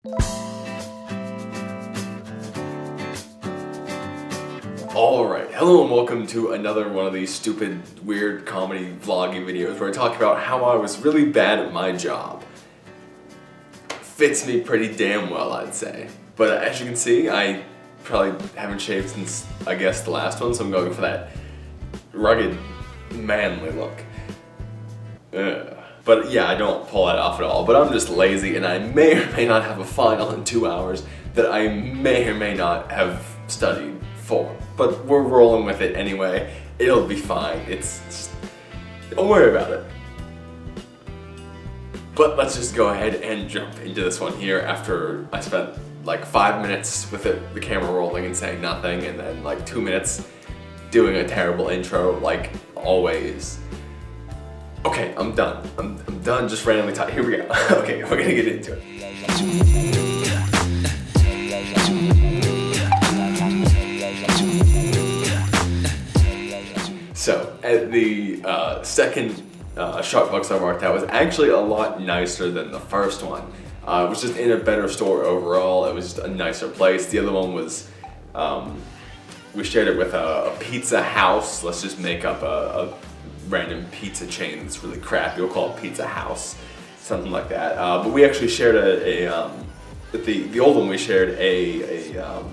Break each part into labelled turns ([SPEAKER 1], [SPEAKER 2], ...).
[SPEAKER 1] Alright, hello and welcome to another one of these stupid, weird comedy vlogging videos where I talk about how I was really bad at my job. Fits me pretty damn well, I'd say. But as you can see, I probably haven't shaved since, I guess, the last one, so I'm going for that rugged, manly look. Ugh. But yeah, I don't pull that off at all, but I'm just lazy and I may or may not have a final in 2 hours that I may or may not have studied for. But we're rolling with it anyway. It'll be fine. Don't worry about it. But let's just go ahead and jump into this one here after I spent like 5 minutes with the camera rolling and saying nothing, and then like 2 minutes doing a terrible intro like always. Okay, I'm done. I'm done just randomly talking. Here we go. Okay, we're gonna get into it. So, at the second Shartbucks I worked at was actually a lot nicer than the first one. It was just in a better store overall. It was just a nicer place. The other one was, we shared it with a pizza house. Let's just make up a random pizza chain that's really crappy. We'll call it Pizza House, something like that. But we actually shared the old one we shared a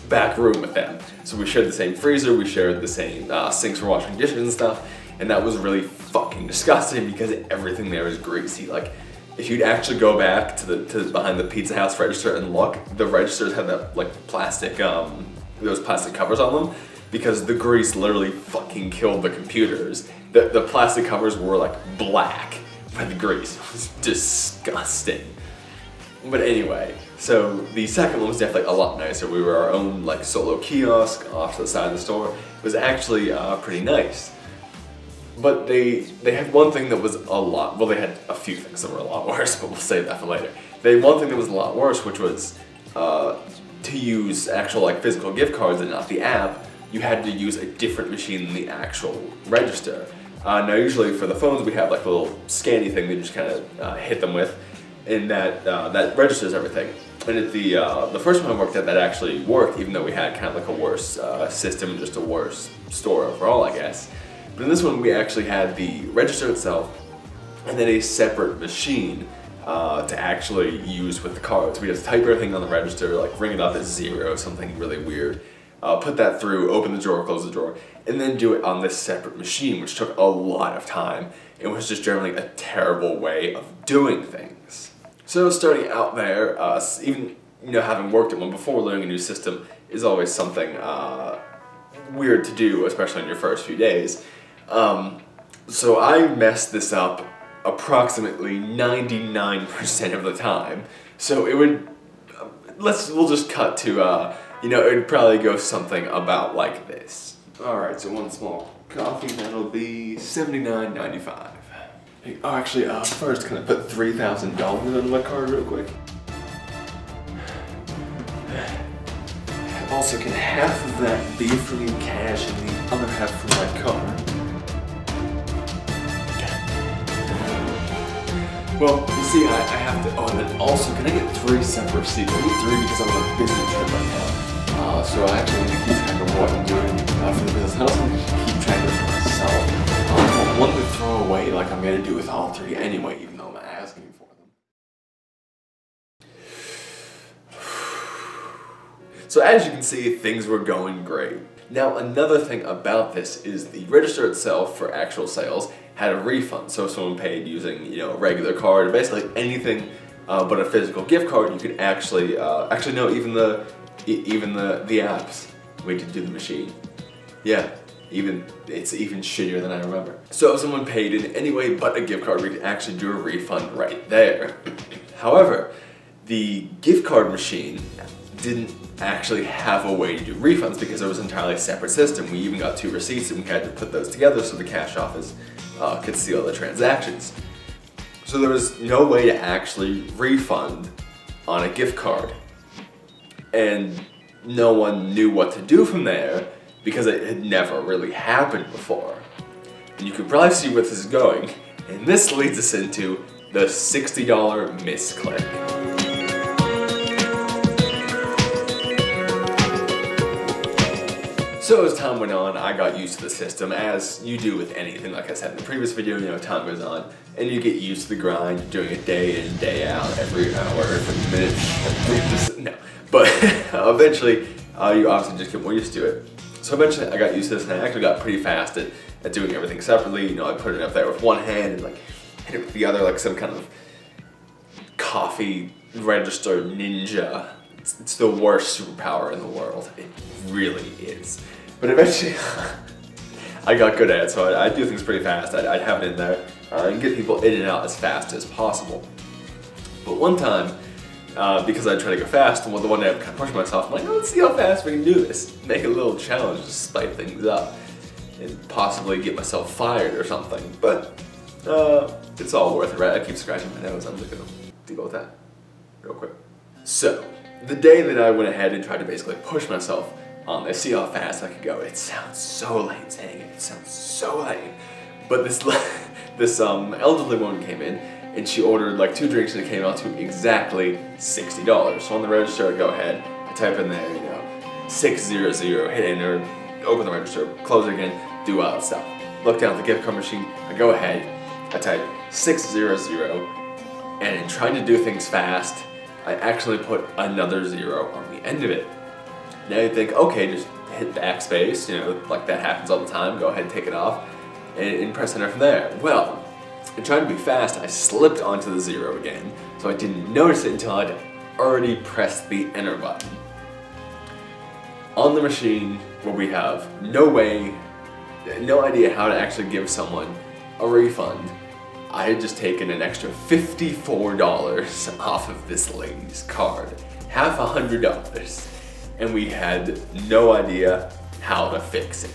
[SPEAKER 1] back room with them. So we shared the same freezer, we shared the same sinks for washing dishes and stuff, and that was really fucking disgusting because everything there is greasy. Like, if you'd actually go back to behind the Pizza House register and look, the registers had that like plastic, those plastic covers on them, because the grease literally fucking killed the computers. The plastic covers were like black with grease. It was disgusting. But anyway, so the second one was definitely a lot nicer. We were our own like solo kiosk off to the side of the store. It was actually pretty nice. But they had one thing that was a lot, well, they had a few things that were a lot worse, but we'll save that for later. They had one thing that was a lot worse, which was to use actual like physical gift cards and not the app. You had to use a different machine than the actual register. Now usually for the phones we have like a little scanny thing that you just kind of hit them with, and that registers everything. And at the first one I worked at, that actually worked, even though we had kind of like a worse system and just a worse store overall, I guess. But in this one we actually had the register itself and then a separate machine to actually use with the cards. We just type everything on the register, like ring it up as 0, something really weird. Put that through, open the drawer, close the drawer, and then do it on this separate machine, which took a lot of time. It was just generally a terrible way of doing things. So starting out there, even having worked at one before, learning a new system is always something weird to do, especially in your first few days. So I messed this up approximately 99% of the time. So it would, we'll just cut to, it would probably go something about like this. Alright, so one small coffee, that'll be $79.95. Oh, actually, first, can I put $3,000 on my card real quick? Also, can half of that be from cash and the other half from my card? Well, you see, I have to, and then also, can I get 3 separate receipts? I need 3 because I'm on a business trip right now. So I actually need to keep track of what I'm doing for the business. I also need to keep track of it for myself. I don't want to throw away like I'm going to do with all 3 anyway, even though I'm asking for them. So as you can see, things were going great. Now another thing about this is the register itself for actual sales had a refund. So if someone paid using a regular card, or basically anything but a physical gift card, you could actually, no, even the apps. Wait to do the machine. Yeah, it's even shittier than I remember. So if someone paid in any way but a gift card, we could actually do a refund right there. However, the gift card machine didn't actually have a way to do refunds because it was an entirely separate system. We even got 2 receipts and we had to put those together so the cash office could see all the transactions. So there was no way to actually refund on a gift card. And no one knew what to do from there because it had never really happened before. And you can probably see where this is going, and this leads us into the $60 misclick. So as time went on, I got used to the system, as you do with anything. Like I said in the previous video, you know, time goes on, and you get used to the grind, doing it day in, day out, every hour, every minute, no. But eventually, you obviously just get more used to it. So eventually I got used to this, and I actually got pretty fast at doing everything separately. You know, I put it up there with one hand and like hit it with the other like some kind of coffee register ninja. It's the worst superpower in the world. It really is. But eventually, I got good at it, so I'd do things pretty fast. I'd have it in there and get people in and out as fast as possible. But one time, because I tried to go fast, and the one day I kind of pushed myself, I'm like, oh, let's see how fast we can do this. Make a little challenge to spice things up and possibly get myself fired or something. But it's all worth it, right? I keep scratching my nose. I'm just gonna deal with that real quick. So, the day that I went ahead and tried to basically push myself on this, see how fast I could go. It sounds so lame saying it. It sounds so lame. But this elderly woman came in, and she ordered like 2 drinks, and it came out to exactly $60. So on the register, I go ahead, I type in there, you know, 600, hit enter, open the register, close it again, do all that stuff. Look down at the gift card machine, I go ahead, I type 600, and in trying to do things fast, I actually put another 0 on the end of it. Now you think, okay, just hit backspace, you know, like that happens all the time, go ahead and take it off, and press enter from there. Well, in trying to be fast, I slipped onto the 0 again, so I didn't notice it until I'd already pressed the enter button. On the machine where we have no idea how to actually give someone a refund, I had just taken an extra $54 off of this lady's card, half $100, and we had no idea how to fix it.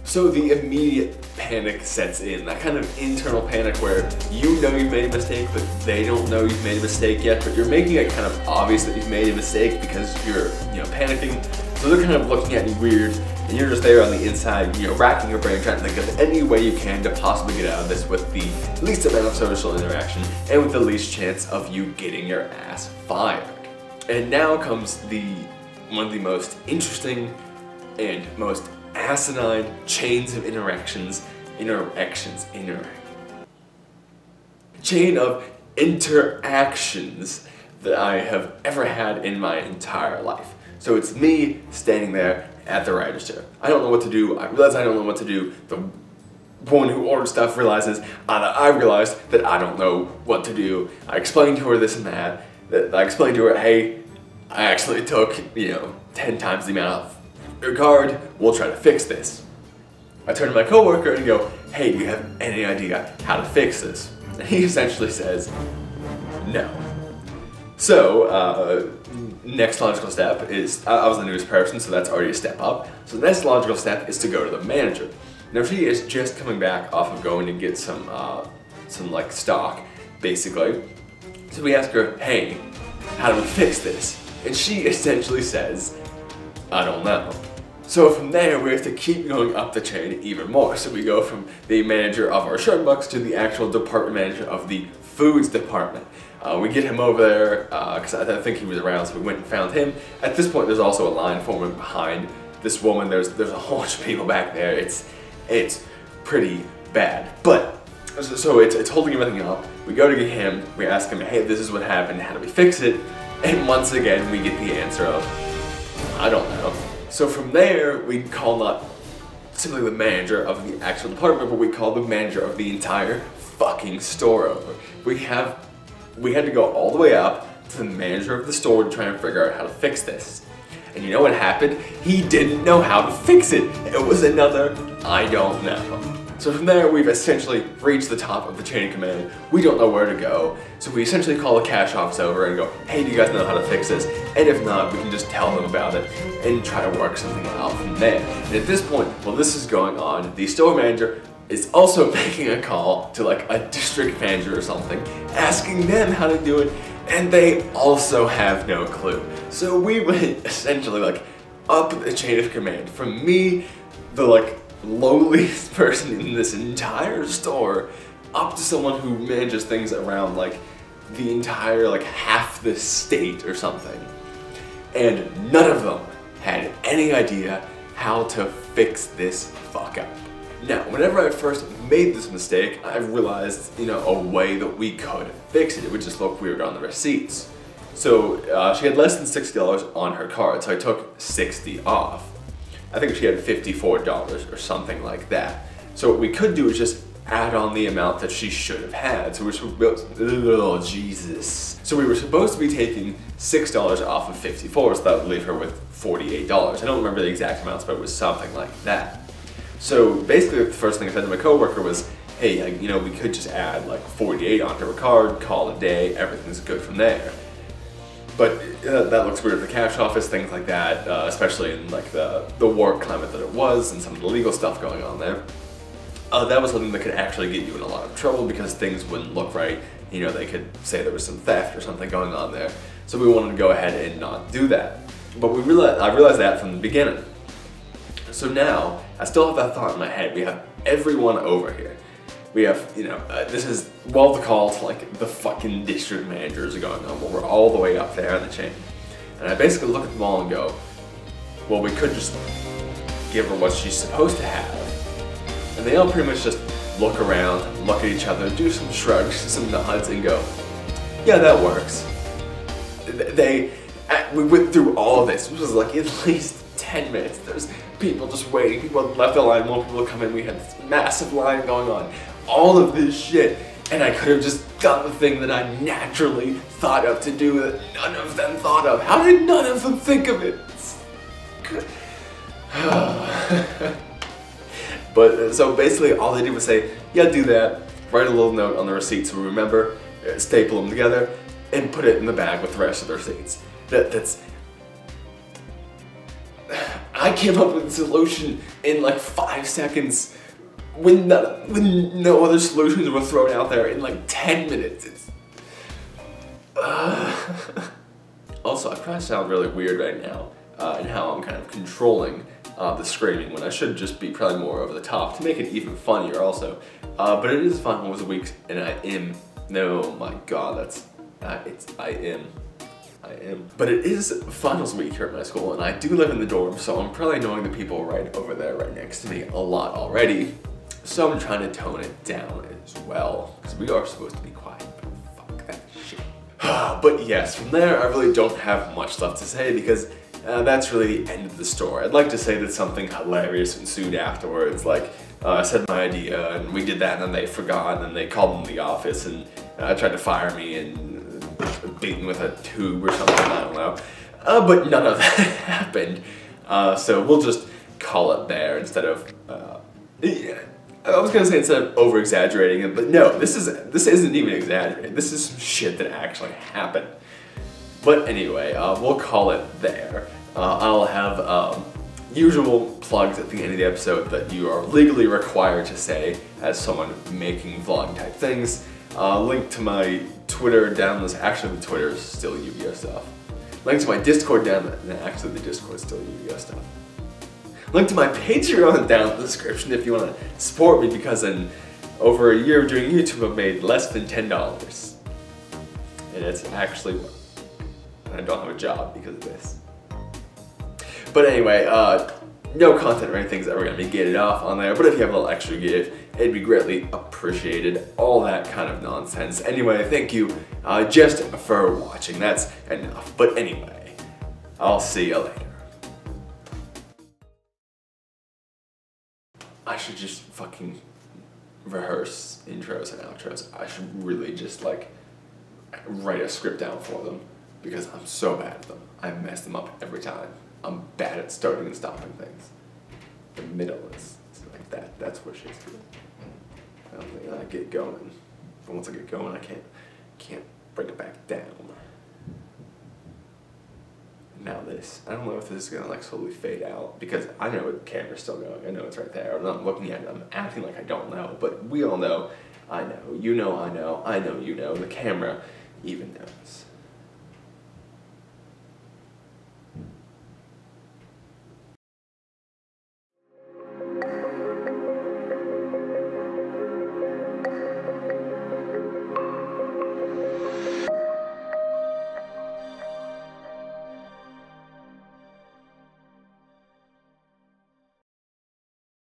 [SPEAKER 1] So the immediate panic sets in, that kind of internal panic where you know you've made a mistake, but they don't know you've made a mistake yet, but you're making it kind of obvious that you've made a mistake because you're, you know, panicking. So they're kind of looking at you weird, and you're just there on the inside, you know, racking your brain, trying to think of any way you can to possibly get out of this with the least amount of social interaction and with the least chance of you getting your ass fired. And now comes one of the most interesting and most asinine chains of chain of interactions that I have ever had in my entire life. So it's me standing there at the register. I don't know what to do. I realize I don't know what to do. The woman who ordered stuff realizes I realized that I don't know what to do. I explained to her this and that. I explained to her, hey, I actually took, you know, 10 times the amount of your card. We'll try to fix this. I turn to my coworker and go, hey, do you have any idea how to fix this? And he essentially says, no. So, next logical step is, I was the newest person, so that's already a step up. So the next logical step is to go to the manager. Now she is just coming back off of going to get some like stock, basically. So we ask her, hey, how do we fix this? And she essentially says, I don't know. So from there, we have to keep going up the chain even more. So we go from the manager of our Shartbucks to the actual department manager of the foods department. We get him over there, because I think he was around, so we went and found him. At this point, there's also a line forming behind this woman. There's a whole bunch of people back there. It's pretty bad. But, so it's holding everything up. We go to get him, we ask him, hey, this is what happened, how do we fix it? And once again, we get the answer of, I don't know. So from there, we call not simply the manager of the actual department, but we call the manager of the entire fucking store over. We had to go all the way up to the manager of the store to try and figure out how to fix this. And you know what happened? He didn't know how to fix it. It was another, I don't know. So from there, we've essentially reached the top of the chain of command. We don't know where to go. So we essentially call the cash office over and go, hey, do you guys know how to fix this? And if not, we can just tell them about it and try to work something out from there. And at this point, while this is going on, the store manager is also making a call to like a district manager or something, asking them how to do it, and they also have no clue. So we went essentially like up the chain of command from me, the like lowliest person in this entire store, up to someone who manages things around like the entire like half the state or something. And none of them had any idea how to fix this fuck up. Now, whenever I first made this mistake, I realized, a way that we could fix it. It would just look weird on the receipts. So she had less than $60 on her card, so I took 60 off. I think she had $54 or something like that. So what we could do is just add on the amount that she should have had. So oh Jesus. So we were supposed to be taking $6 off of 54, so that would leave her with $48. I don't remember the exact amounts, but it was something like that. So basically the first thing I said to my coworker was, hey, we could just add like 48 onto her card, call it a day, everything's good from there. But that looks weird at the cash office, things like that, especially in like the work climate that it was and some of the legal stuff going on there. That was something that could actually get you in a lot of trouble because things wouldn't look right. They could say there was some theft or something going on there. So we wanted to go ahead and not do that. But I realized that from the beginning. So now, I still have that thought in my head. We have everyone over here. We have, this is while the call to like the fucking district managers are going on, we're all the way up there in the chain. And I basically look at them all and go, well, we could just give her what she's supposed to have. And they all pretty much just look around, look at each other, do some shrugs, some nods, and go, yeah, that works. We went through all of this. It was like at least 10 minutes. There's people just waiting. People left the line, more people come in. We had this massive line going on. All of this shit. And I could have just done the thing that I naturally thought of to do that none of them thought of. How did none of them think of it? But so basically all they did was say, yeah, do that. Write a little note on the receipt so we remember, staple them together, and put it in the bag with the rest of the receipts. That's... I came up with a solution in like 5 seconds when no other solutions were thrown out there in like 10 minutes. Also, I probably sound really weird right now in how I'm kind of controlling the screaming when I should just be probably more over the top to make it even funnier also. But it is finals week and I am, no my god, that's, I am. But it is finals week here at my school and I do live in the dorm, so I'm probably annoying the people right over there right next to me a lot already. So I'm trying to tone it down as well, because we are supposed to be quiet, but fuck that shit. But yes, from there I really don't have much left to say because that's really the end of the story. I'd like to say that something hilarious ensued afterwards, like I said my idea and we did that and then they forgot and then they called in the office and tried to fire me and beat me with a tube or something, I don't know. But none of that happened. So we'll just call it there instead of, yeah, I was gonna say instead of over-exaggerating it, but no, this isn't even exaggerated. This is some shit that actually happened. But anyway, we'll call it there. I'll have usual plugs at the end of the episode that you are legally required to say as someone making vlog type things. Link to my Twitter down this, actually the Twitter is still Yu-Gi-Oh stuff. Link to my Discord down there, actually the Discord is still Yu-Gi-Oh stuff. Link to my Patreon down in the description if you want to support me because in over a year of doing YouTube I've made less than $10. And it's actually, I don't have a job because of this. But anyway, no content or anything's ever going to be gated off on there, but if you have a little extra give, it'd be greatly appreciated. All that kind of nonsense. Anyway, thank you just for watching. That's enough. But anyway, I'll see you later. I should just fucking rehearse intros and outros. I should really just like write a script down for them because I'm so bad at them. I mess them up every time. I'm bad at starting and stopping things. The middle is like that. That's where shit's good. I don't think I get going. But once I get going, I can't bring it back down. Now this, I don't know if this is gonna like slowly fade out because I know the camera's still going. I know it's right there. I'm not looking at it. I'm acting like I don't know. But we all know. I know. You know. I know. I know. You know. The camera even knows.